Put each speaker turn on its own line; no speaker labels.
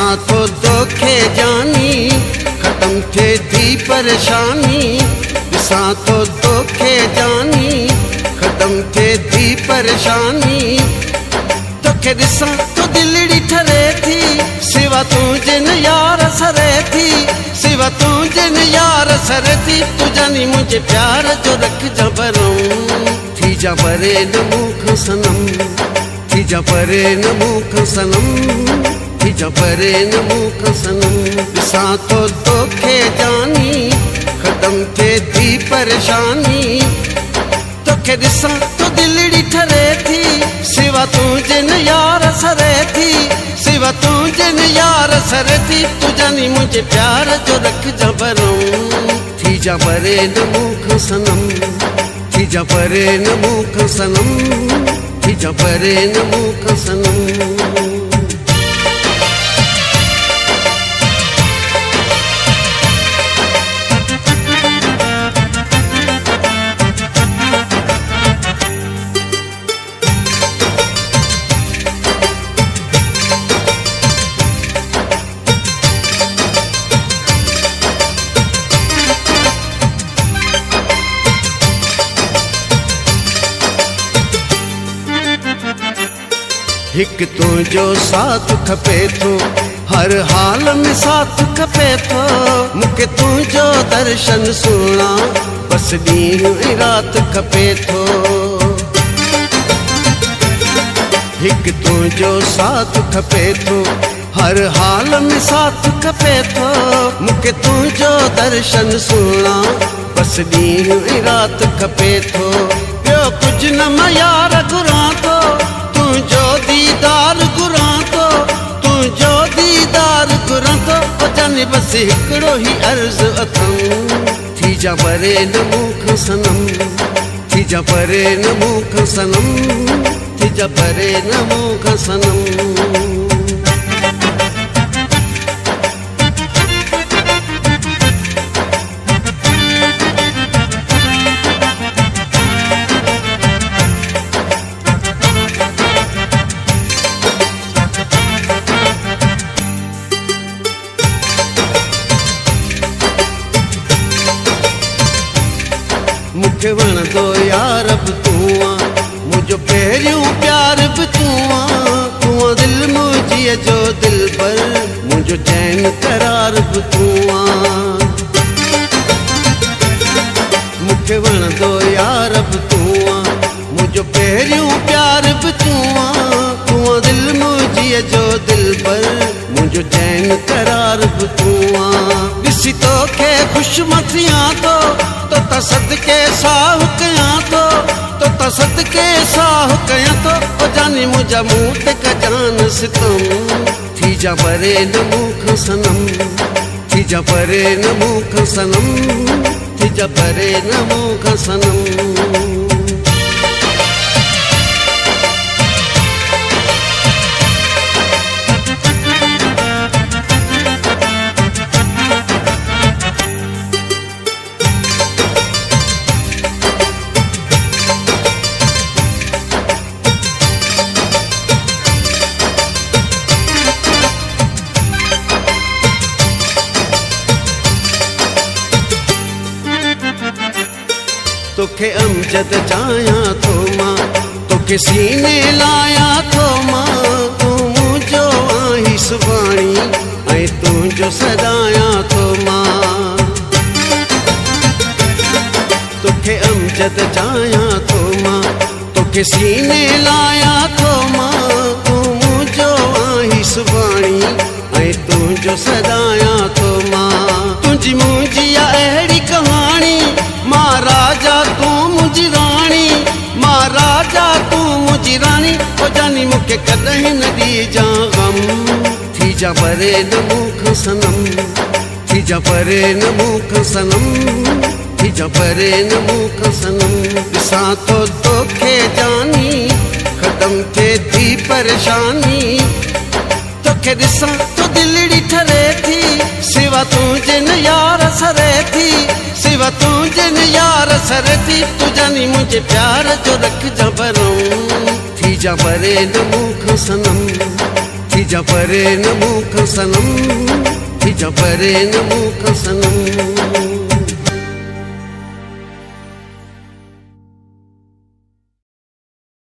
तो तोखे जानी खत्म थे थी परेशानी, तो तोखे जानी खत्म थे थी परेशानी। तोखे ॾिसां तो दिलड़ी ठरे थी, सिवा तू जिन यार सरे थी, सिवा तू जिन यार सरे थी। तू जानी मुझे प्यार जो रख जबरों, थी जा परे न मुख सनम, थी जा परे न मुख सनम, थी जा परे न मुख सनम। ॾिसां तो तोखे जानी खत्म थे थी परेशानी, तोखे ॾिसां तो दिलड़ी ठरे थी, सिवा तू जिन यार सरे थी, सिवा तू जिन यार सरे थी। तू जानी मुझे प्यार जो रख जबरों, थी जा परे न मुख सनम, थी जा परे न मुख सनम, थी जा परे न मुख सनम। हिक तुझो साथ खपे थो, हर हाल में साथ खपे थो। मूंखे तुझो दर्शन सुना, बस ॾींहुं ऐं राति खपे थो। हिक तुझो साथ खपे थो, हर हाल में साथ खपे थो। मूंखे तुझो दर्शन सुना, बस ॾींहुं ऐं राति खपे थो। ॿियो कुझु न मां यार घुरां थो, तुझो दीदार घुरां थो, तुझो दीदार घुरां थो। जाने बस हिकिड़ो ही अर्ज़ अथम, थी जा परे न मुख सनम, थी जा परे न मुख सनम, थी जा परे न मुख सनम। मूंखे वणंदो यार बि तूं आं, मुंहिंजो पहिरियों प्यार बि तूं आं। तूं आं दिलि मुंहिंजीअ जो दिलबर, मुंहिंजो चैन करार बि तूं आं। मूंखे वणंदो यार बि तूं आं, मुंहिंजो पहिरियों प्यार बि तूं आं। तूं आं दिलि मुंहिंजीअ जो दिलबर, मुंहिंजो चैन करार बि तूं आं। ॾिसी तोखे ख़ुशि मां थियां थो, तो सदके साहु कयां थो, तो सदके साहु कयां थो। ओ जानी मुंहिंजा मूं ते कजान सितम, थी जा परे न मुख सनम, थी जा परे न मुख सनम, थी जा परे न मुख सनम। तोखे अमजद चाहियां थो मां, तोखे सीने लायां थो मां। तूं मुंहिंजो आहीं सुभाणी, ऐं तुंहिंजो सदायां थो मां। तोखे अमजद चाहियां थो मां, तोखे सीने लायां थो मां। तूं मुंहिंजो आहीं सुभाणी, ऐं तुंहिंजो सदायां थो मां। तुंहिंजी मुंहिंजी अहिड़ी कहाणी, मां राजा तूं मुंहिंजी राणी, मां राजा तूं मुंहिंजी राणी। ओ जानी मूंखे कॾहिं न ॾिजां ग़म, थी जा परे न मुख सनम, थी जा परे न मुख सनम, थी जा परे न मुख सनम। ॾिसां तो तोखे जानी खत्म थे थी परेशानी, तोखे ॾिसां तो दिलड़ी ठरे थी, सिवा तू जिन यार सरे थी, सिवा तू जिन यार सरे थी। तू जानी मुझे प्यार जो रख जबरों, थी जा परे न मुख सनम, हिजा परे न मूख सनम, हिजा परे न मूख सनम।